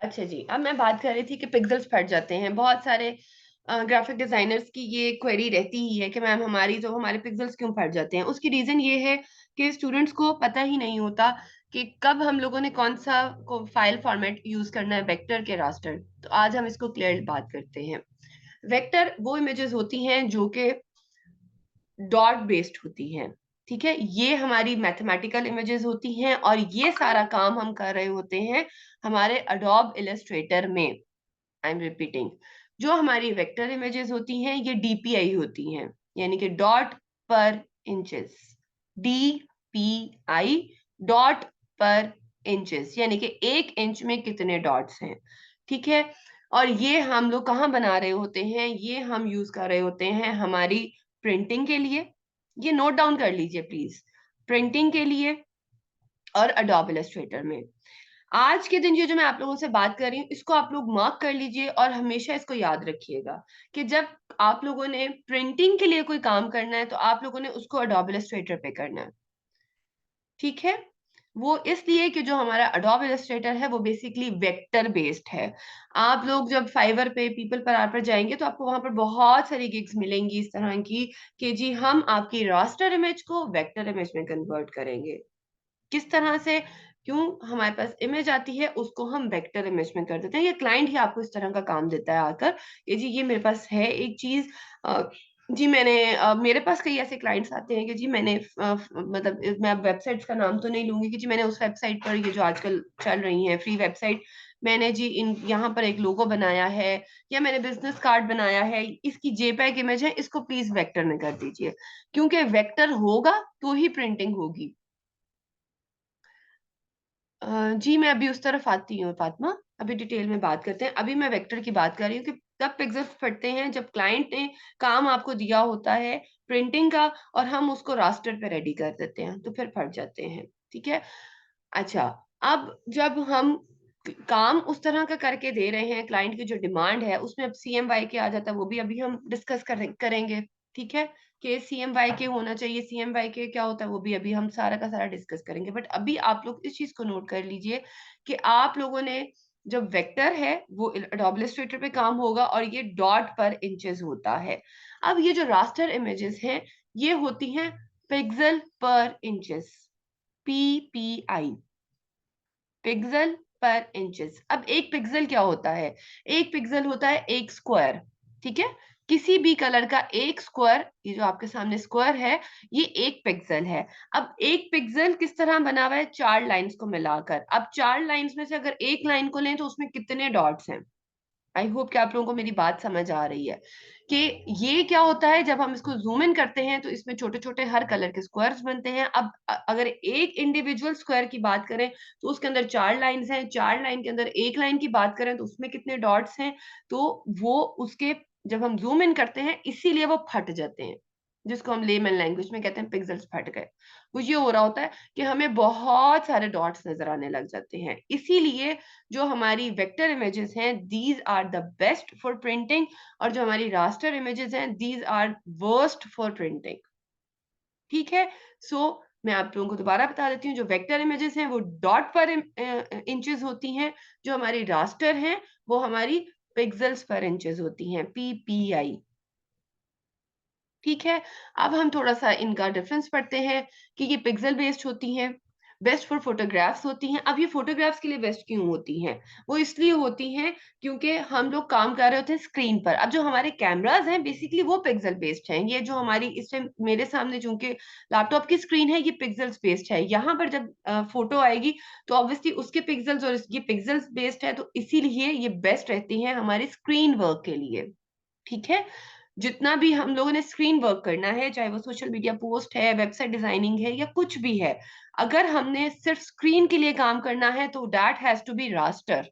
अच्छा जी, अब मैं बात कर रही थी कि पिक्सेल्स फट जाते हैं। बहुत सारे ग्राफिक डिजाइनर्स की ये क्वेरी रहती ही है कि मैम हमारे पिक्सेल्स क्यों फट जाते हैं। उसकी रीजन ये है कि स्टूडेंट्स को पता ही नहीं होता कि कब हम लोगों ने कौन सा को फाइल फॉर्मेट यूज करना है, वेक्टर के रास्टर। तो आज हम इसको क्लियर बात करते हैं। वेक्टर वो इमेजेस होती हैं जो कि डॉट बेस्ड होती हैं। ठीक है, ये हमारी मैथमेटिकल इमेजेस होती हैं और ये सारा काम हम कर रहे होते हैं हमारे अडोब इलस्ट्रेटर में। आई एम रिपीटिंग, जो हमारी वेक्टर इमेजेस होती हैं ये डीपीआई होती हैं, यानी कि डॉट पर इंचेस। डीपीआई, डॉट पर इंचेस, यानी कि 1 इंच में कितने डॉट्स हैं। ठीक है, और ये हम लोग कहाँ बना रहे होते हैं, ये हम यूज कर रहे होते हैं हमारी प्रिंटिंग के लिए। ये नोट डाउन कर लीजिए प्लीज, प्रिंटिंग के लिए और अडोब इलस्ट्रेटर में। आज के दिन ये जो मैं आप लोगों से बात कर रही हूँ इसको आप लोग मार्क कर लीजिए और हमेशा इसको याद रखिएगा कि जब आप लोगों ने प्रिंटिंग के लिए कोई काम करना है तो आप लोगों ने उसको अडोब इलस्ट्रेटर पे करना है। ठीक है, वो इसलिए कि जो हमारा अडोब इलस्ट्रेटर है वो बेसिकली वेक्टर बेस्ड है। आप लोग जब फाइवर पे, पीपल पर आर पर जाएंगे तो आपको वहां पर बहुत सारी गिग्स मिलेंगी इस तरह की कि जी हम आपकी रास्टर इमेज को वेक्टर इमेज में कन्वर्ट करेंगे। किस तरह से? क्यों? हमारे पास इमेज आती है उसको हम वेक्टर इमेज में कर देते हैं। ये क्लाइंट ही आपको इस तरह का काम देता है आकर कि जी ये मेरे पास है एक चीज, जी मैंने मेरे पास कई ऐसे क्लाइंट्स आते हैं कि जी मैंने मतलब मैं अब वेबसाइट्स का नाम तो नहीं लूंगी कि जी मैंने उस वेबसाइट पर, ये जो आजकल चल रही है फ्री वेबसाइट, मैंने जी इन यहाँ पर एक लोगो बनाया है या मैंने बिजनेस कार्ड बनाया है, इसकी जेपैग इमेज है, इसको प्लीज वेक्टर में कर दीजिए। क्योंकि वेक्टर होगा तो ही प्रिंटिंग होगी। जी मैं अभी उस तरफ आती हूँ फातिमा, अभी डिटेल में बात करते हैं। अभी मैं वेक्टर की बात कर रही हूँ कि तब पिक्सेल्स फटते हैं जब क्लाइंट ने काम आपको दिया होता है प्रिंटिंग का और हम उसको रास्टर पे रेडी कर देते हैं तो फिर फट जाते हैं। ठीक है, अच्छा, अब जब हम काम उस तरह का करके दे रहे हैं, क्लाइंट की जो डिमांड है उसमें अब सीएमवाई के आ जाता है, वो भी अभी हम डिस्कस करेंगे। ठीक है, कि सीएमवाई के होना चाहिए, सीएमवाई के क्या होता है वो भी अभी हम सारा का सारा डिस्कस करेंगे। बट अभी आप लोग इस चीज को नोट कर लीजिए कि आप लोगों ने जब वेक्टर है वो एडोब इलस्ट्रेटर पे काम होगा और ये डॉट पर इंचेस होता है। अब ये जो रास्टर इमेजेस हैं ये होती हैं पिक्सल पर इंचेस, पीपीआई, पिक्सल पर इंचेस। अब एक पिक्सल क्या होता है? एक पिक्सल होता है एक स्क्वायर। ठीक है, किसी भी कलर का एक स्क्वायर, ये जो आपके सामने स्क्वायर है ये एक पिक्सल है। अब एक पिक्सल किस तरह बना हुआ है? 4 लाइंस को मिलाकर। अब 4 लाइंस में से अगर एक लाइन को लें तो उसमें कितने डॉट्स हैं? आई होप कि आप लोगों को मेरी बात समझ आ रही है कि ये क्या होता है। जब हम इसको जूम इन करते हैं तो इसमें छोटे छोटे हर कलर के स्क्वायर्स बनते हैं। अब अगर एक इंडिविजुअल स्क्वायर की बात करें तो उसके अंदर 4 लाइंस हैं, 4 लाइन के अंदर एक लाइन की बात करें तो उसमें कितने डॉट्स हैं? तो वो उसके, जब हम जूम इन करते हैं इसीलिए वो फट जाते हैं, जिसको हम लेमन लैंग्वेज में कहते हैं पिक्सेल्स फट गए। वो ये हो रहा होता है कि हमें बहुत सारे डॉट्स नजर आने लग जाते हैं। इसीलिए जो हमारी वेक्टर इमेजेस हैं these are the best for printing और जो हमारी रास्टर इमेजेस हैं these are worst for printing. ठीक है, सो मैं आप लोगों को दोबारा बता देती हूँ, जो वेक्टर इमेजेस हैं वो डॉट पर इंचेस होती हैं, जो हमारी रास्टर हैं वो हमारी पिक्सेल्स पर इंचेस होती हैं, पीपीआई। ठीक है, अब हम थोड़ा सा इनका डिफरेंस पढ़ते हैं कि ये पिक्सल बेस्ड होती हैं, बेस्ट फॉर फोटोग्राफ्स होती हैं। अब ये फोटोग्राफ्स के लिए बेस्ट क्यों होती हैं? वो इसलिए होती हैं क्योंकि हम लोग काम कर रहे होते हैं स्क्रीन पर। अब जो हमारे कैमरास हैं बेसिकली वो पिक्सल बेस्ड हैं। ये जो हमारी इस टाइम मेरे सामने चूंकि लैपटॉप की स्क्रीन है ये पिक्सल्स बेस्ड है। यहाँ पर जब फोटो आएगी तो ऑब्वियसली उसके पिक्सल्स और ये पिक्सल्स बेस्ड है, तो इसीलिए ये बेस्ट रहती हैं हमारे स्क्रीन वर्क के लिए। ठीक है, जितना भी हम लोगों ने स्क्रीन वर्क करना है, चाहे वो सोशल मीडिया पोस्ट है, वेबसाइट डिजाइनिंग है या कुछ भी है, अगर हमने सिर्फ स्क्रीन के लिए काम करना है तो that has to be raster.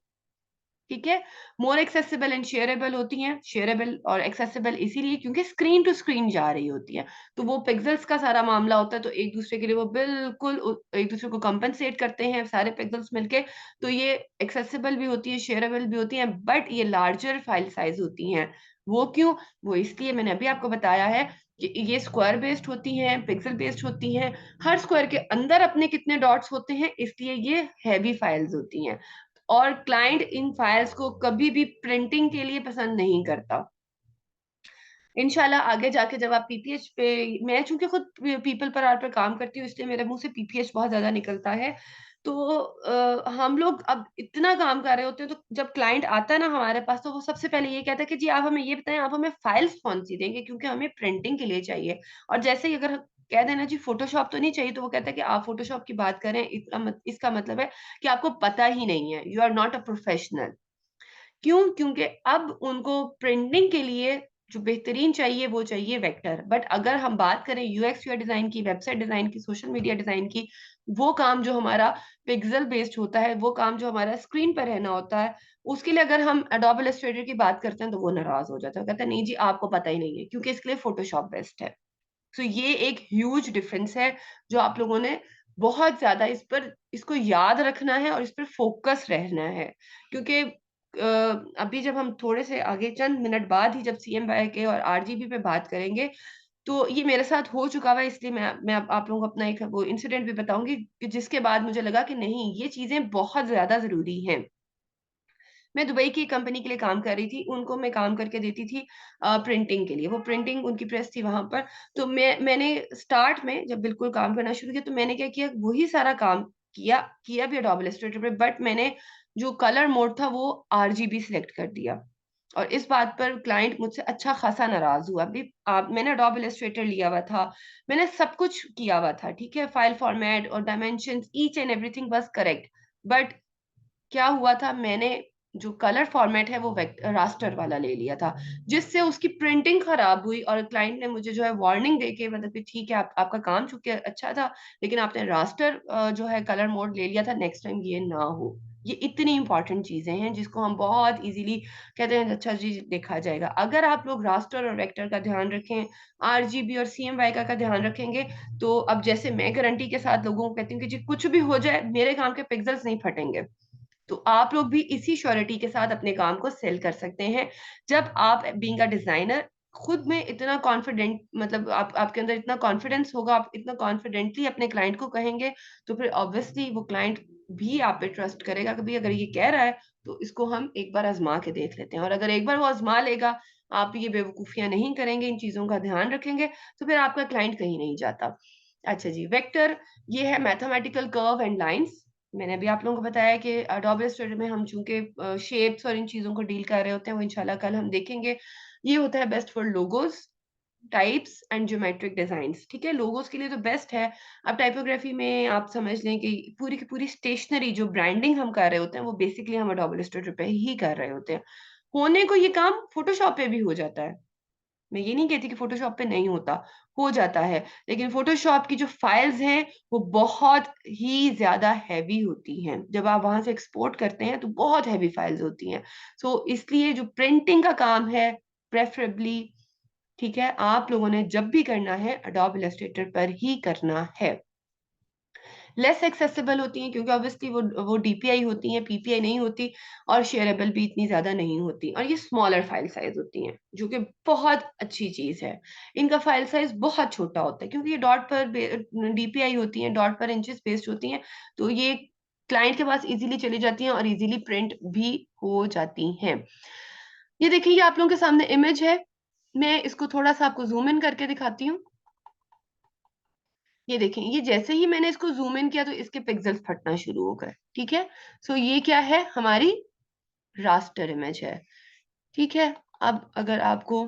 ठीक है, मोर एक्सेसिबल एंड शेयरेबल होती हैं। शेयरेबल और एक्सेसिबल इसीलिए क्योंकि स्क्रीन टू स्क्रीन जा रही होती है, तो वो पिक्सल्स का सारा मामला होता है, तो एक दूसरे के लिए वो बिल्कुल एक दूसरे को कंपनसेट करते हैं सारे पिक्सल्स मिलके। तो ये एक्सेसिबल भी होती है, शेयरेबल भी होती है, बट ये लार्जर फाइल साइज होती हैं। वो क्यों? वो इसलिए मैंने अभी आपको बताया है कि ये स्क्वायर बेस्ड होती हैं, पिक्सल बेस्ड होती हैं। हर स्क्वायर के अंदर अपने कितने डॉट्स होते हैं, इसलिए ये हैवी फाइल्स होती हैं। और क्लाइंट इन फाइल्स को कभी भी प्रिंटिंग के लिए पसंद नहीं करता। इंशाल्लाह आगे जाके जब आप पीपीएच पे, मैं चूंकि खुद पीपल पर आर पर काम करती हूँ इसलिए मेरे मुंह से पीपीएच बहुत ज्यादा निकलता है। तो हम लोग अब इतना काम कर रहे होते हैं, तो जब क्लाइंट आता है ना हमारे पास, तो वो सबसे पहले ये कहता है कि जी आप हमें ये बताएं, आप हमें फाइल्स कौन सी देंगे, क्योंकि हमें प्रिंटिंग के लिए चाहिए। और जैसे ही अगर कह देना जी फोटोशॉप तो नहीं चाहिए, तो वो कहता है कि आप फोटोशॉप की बात करें, इसका मतलब है कि आपको पता ही नहीं है, you are not a professional. क्यों? क्योंकि अब उनको प्रिंटिंग के लिए जो बेहतरीन चाहिए वो चाहिए वेक्टर। बट अगर हम बात करें यूएक्स यूआई डिजाइन की, वेबसाइट डिजाइन की, सोशल मीडिया डिजाइन की, वो काम जो हमारा पिक्सल बेस्ड होता है, वो काम जो हमारा स्क्रीन पर रहना होता है, उसके लिए अगर हम एडोब इलस्ट्रेटर की बात करते हैं तो वो नाराज हो जाता है, कहता है नहीं जी आपको पता ही नहीं है, क्योंकि इसके लिए फोटोशॉप बेस्ट है। तो ये एक ह्यूज डिफरेंस है जो आप लोगों ने बहुत ज्यादा इस पर, इसको याद रखना है और इस पर फोकस रहना है। क्योंकि अभी जब हम थोड़े से आगे चंद मिनट बाद ही जब सीएमवाई के और आरजीबी पे बात करेंगे, तो ये मेरे साथ हो चुका हुआ है, इसलिए मैं आप लोगों को अपना एक वो इंसिडेंट भी बताऊंगी कि जिसके बाद मुझे लगा कि नहीं ये चीजें बहुत ज्यादा जरूरी हैं। मैं दुबई की कंपनी के लिए काम कर रही थी, उनको मैं काम करके देती थी प्रिंटिंग के लिए, वो प्रिंटिंग उनकी प्रेस थी वहां पर। तो मैंने स्टार्ट में जब बिल्कुल काम करना शुरू किया, तो मैंने क्या किया, वही सारा काम किया किया भी एडोब इलस्ट्रेटर पे, बट मैंने जो कलर मोड था वो आरजीबी सिलेक्ट कर दिया। और इस बात पर क्लाइंट मुझसे अच्छा खासा नाराज हुआ। अभी मैंने एडोब इलस्ट्रेटर लिया हुआ था, मैंने सब कुछ किया हुआ था, ठीक है, फाइल फॉर्मेट और dimension each and everything was correct. But क्या हुआ था, मैंने जो कलर फॉर्मेट है वो रास्टर वाला ले लिया था, जिससे उसकी प्रिंटिंग खराब हुई। और क्लाइंट ने मुझे जो है वार्निंग देके, मतलब कि ठीक है आपका काम चूंकि अच्छा था, लेकिन आपने रास्टर जो है कलर मोड ले लिया था, नेक्स्ट टाइम ये ना हो। ये इतनी इंपॉर्टेंट चीजें हैं जिसको हम बहुत इजीली कहते हैं अच्छा जी देखा जाएगा। अगर आप लोग रास्टर और वेक्टर का ध्यान रखें, आरजीबी और सीएमवाई का ध्यान रखेंगे, तो अब जैसे मैं गारंटी के साथ लोगों को कहती हूँ कि जी कुछ भी हो जाए मेरे काम के पिक्सल्स नहीं फटेंगे, तो आप लोग भी इसी श्योरिटी के साथ अपने काम को सेल कर सकते हैं। जब आप बीइंग अ डिजाइनर खुद में इतना कॉन्फिडेंट, मतलब आपके अंदर इतना कॉन्फिडेंस होगा, आप इतना कॉन्फिडेंटली अपने क्लाइंट को कहेंगे, तो फिर ऑब्वियसली वो क्लाइंट भी आप पे ट्रस्ट करेगा कि भाई अगर ये कह रहा है तो इसको हम एक बार आजमा के देख लेते हैं। और अगर एक बार वो आजमा लेगा, आप ये बेवकूफियां नहीं करेंगे, इन चीजों का ध्यान रखेंगे, तो फिर आपका क्लाइंट कहीं नहीं जाता। अच्छा जी, वेक्टर ये है मैथमेटिकल कर्व एंड लाइंस। मैंने अभी आप लोगों को बताया कि अडोबे इलस्ट्रेटर में हम चूंकि शेप्स और इन चीजों को डील कर रहे होते हैं, वो इंशाल्लाह कल हम देखेंगे। ये होता है best for logos, types and geometric designs, ठीक है, लोगोस के लिए तो बेस्ट है। अब टाइपोग्राफी में आप समझ लें कि पूरी की पूरी स्टेशनरी जो ब्रांडिंग हम कर रहे होते हैं, वो बेसिकली हम अडोबे इलस्ट्रेटर पे ही कर रहे होते हैं। होने को ये काम फोटोशॉप पे भी हो जाता है, मैं ये नहीं कहती कि फ़ोटोशॉप पे नहीं होता, हो जाता है। लेकिन फ़ोटोशॉप की जो फाइल्स हैं, वो बहुत ही ज़्यादा हेवी होती हैं। जब आप वहाँ से एक्सपोर्ट करते हैं, तो बहुत हेवी फाइल्स होती हैं। सो इसलिए जो प्रिंटिंग का काम है, प्रेफ़रेबली, ठीक है, आप लोगों ने जब भी करना है, एडोब इलस्ट्रेटर पर ही करना है। लेस एक्सेसिबल होती हैं क्योंकि ऑब्वियसली वो डीपीआई होती हैं, पीपीआई नहीं होती, और शेयरेबल भी इतनी ज़्यादा नहीं होती, और ये स्मॉलर फाइल साइज़ होती हैं, जो कि बहुत अच्छी चीज़ है। इनका फाइल साइज़ बहुत छोटा होता है क्योंकि ये डॉट पर डीपीआई होती हैं, डॉट पर इंचेस बेस्ड होती हैं, तो ये क्लाइंट के पास इजीली चली जाती हैं और इजीली प्रिंट भी हो जाती हैं। ये देखिए, ये आप लोगों के सामने इमेज है। मैं इसको थोड़ा-सा आपको ज़ूम इन करके दिखाती हूँ। ये देखें, ये जैसे ही मैंने इसको ज़ूम इन किया तो इसके पिक्सेल्स फटना शुरू हो गए, ठीक है? सो ये क्या है? हमारी रास्टर इमेज है, ठीक है? अब अगर आपको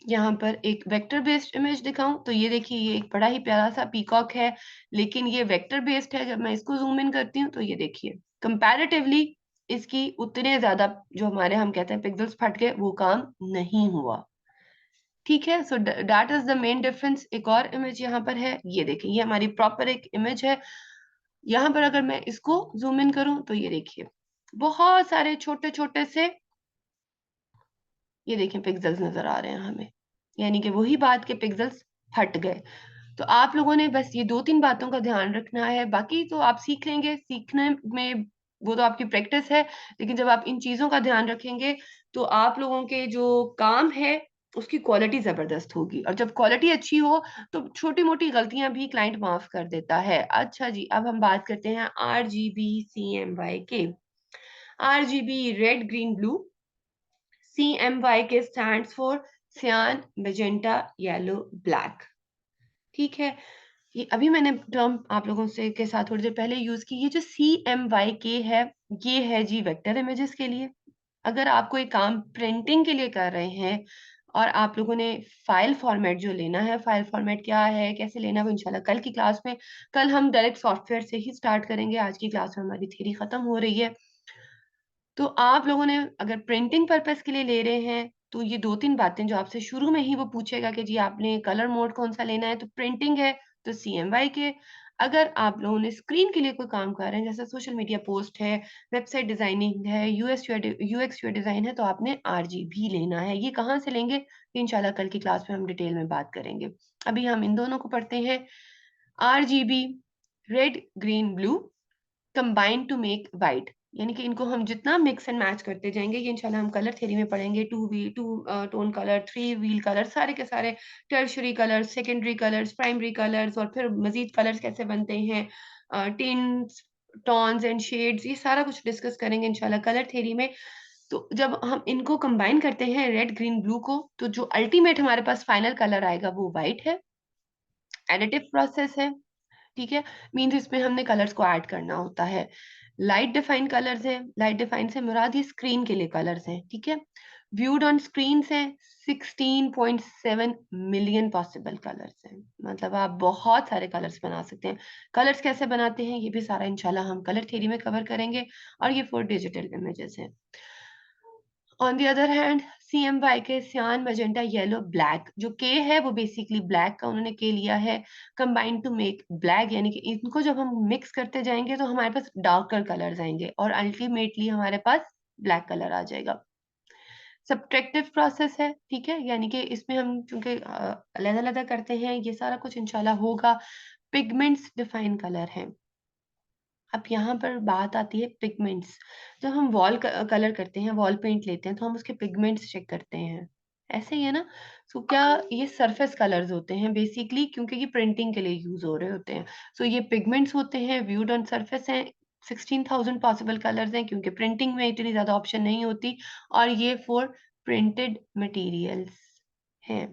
यहाँ पर एक वेक्टर बेस्ड इमेज दिखाऊँ, तो ये देखिए, ये एक बड़ा ही प्यारा-सा पीकॉक है, लेकिन ये वेक्टर बेस्ड है। जब मैं इसको ज़ूम इन करती हूँ, तो ये देखिए, कंपैरेटिवली इसकी उतने ज़्यादा जो हमारे हम कहते हैं पिक्सेल्स फट गए, वो काम नहीं हुआ। ठीक है, so that is the main difference. एक और इमेज यहाँ पर है, ये देखिए, ये हमारी प्रॉपर एक इमेज है। यहाँ पर अगर मैं इसको ज़ूम इन करूँ, तो ये देखिए, बहुत सारे छोटे-छोटे से, ये देखिए, पिक्सेल्स नज़र आ रहे हैं हमें। यानी कि वही बात के पिक्सेल्स फट गए। तो आप लोगों ने बस ये 2-3 बातों का ध्यान रखना है, बाकी तो आप सीख लेंगे, सीखने में वो तो आपकी प्रैक्टिस है, लेकिन जब आप इन चीज़ों का ध्यान रखेंगे, तो आप लोगों के जो काम है, उसकी क्वालिटी ज़बरदस्त होगी, और जब क्वालिटी अच्छी हो, तो छोटी-मोटी गलतियाँ भी क्लाइंट माफ़ कर देता है। अच्छा जी, अब हम बात करते हैं आरजीबी सीएमवाई के। RGB red green blue, CMYK stands for सियान मैजेंटा येलो ब्लैक। ठीक है, ये अभी मैंने टर्म आप लोगों से के साथ थोड़ी देर पहले यूज की। ये जो CMYK है, ये है जी वेक्टर इमेजेस के लिए। अगर आप कोई काम प्रिंटिंग के लिए कर रहे हैं और आप लोगों ने फाइल फॉर्मेट जो लेना है, फाइल फॉर्मेट क्या है, कैसे लेना है, वो इंशाल्लाह कल की क्लास में, कल हम डायरेक्ट सॉफ्टवेयर से ही स्टार्ट करेंगे। आज की क्लास में हमारी थ्योरी खत्म हो रही है। तो आप लोगों ने अगर प्रिंटिंग पर्पस के लिए ले रहे हैं, तो ये 2-3 बातें जो आपसे शुरू में ही वो पूछेगा कि जी आपने कलर मोड कौन-सा लेना है, तो प्रिंटिंग है तो CMYK। अगर आप लोगों ने स्क्रीन के लिए कोई काम कर रहे हैं, जैसे सोशल मीडिया पोस्ट है, वेबसाइट डिजाइनिंग है, यूएक्स यूआई डिजाइन है, तो आपने RGB लेना है। ये कहाँ से लेंगे? इंशाल्लाह कल की क्लास में हम डिटेल में बात करेंगे। अभी हम इन दोनों को पढ़ते हैं। RGB red green blue combine to make white, यानी कि इनको हम जितना मिक्स एंड मैच करते जाएंगे, ये इंशाल्लाह हम कलर थ्योरी में पढ़ेंगे। Two tone colour, three wheel colour, सारे के सारे tertiary colours, secondary colours, primary colours, और फिर मजीद कलर्स कैसे बनते हैं, टिंट्स, टोन्स एंड शेड्स, ये सारा कुछ डिस्कस करेंगे इंशाल्लाह कलर थ्योरी में। तो जब हम इनको कंबाइन करते हैं रेड ग्रीन ब्लू को, तो जो अल्टीमेट हमारे पास फाइनल कलर आएगा वो व्हाइट है। एडिटिव प्रोसेस है, ठीक है, मीन्स इसमें हमने कलर्स को ऐड करना होता है। लाइट डिफाइन कलर्स है, लाइट डिफाइन से मुराद ये स्क्रीन के लिए कलर्स हैं, ठीक है। व्यूड ऑन स्क्रीन है 16.7 मिलियन पॉसिबल कलर्स हैं, मतलब आप बहुत सारे कलर्स बना सकते हैं। कलर्स कैसे बनाते हैं ये भी सारा इंशाल्लाह हम कलर थ्योरी में कवर करेंगे। और ये 4 डिजिटल इमेजेस हैं। On the other hand CMYK सियान मैजेंटा येलो ब्लैक, जो के है वो बेसिकली ब्लैक का उन्होंने के लिया है, कंबाइन टू मेक ब्लैक, यानी कि इनको जब हम मिक्स करते जाएंगे तो हमारे पास डार्कर कलर्स आएंगे और अल्टीमेटली हमारे पास ब्लैक कलर आ जाएगा। सब्ट्रैक्टिव प्रोसेस है, ठीक है, यानी कि इसमें हम चूंकि अलग-अलग करते हैं, ये सारा कुछ इंशाल्लाह होगा। पिगमेंट्स डिफाइन कलर है। अब यहाँ पर बात आती है पिगमेंट्स। जब हम वॉल कलर करते हैं, वॉल पेंट लेते हैं, तो हम उसके पिगमेंट्स चेक करते हैं। ऐसे ही है ना? सो क्या ये सरफेस कलर्स होते हैं बेसिकली, क्योंकि ये प्रिंटिंग के लिए यूज़ हो रहे होते हैं। सो ये पिगमेंट्स होते हैं, व्यूड ऑन सरफेस हैं, 16,000 पॉसिबल कलर्स हैं, क्योंकि प्रिंटिंग में इतनी ज़्यादा ऑप्शन नहीं होती, और ये फॉर प्रिंटेड मटीरियल्स हैं।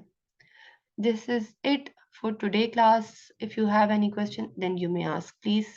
This is it for today class. If you have any question, then you may ask, please.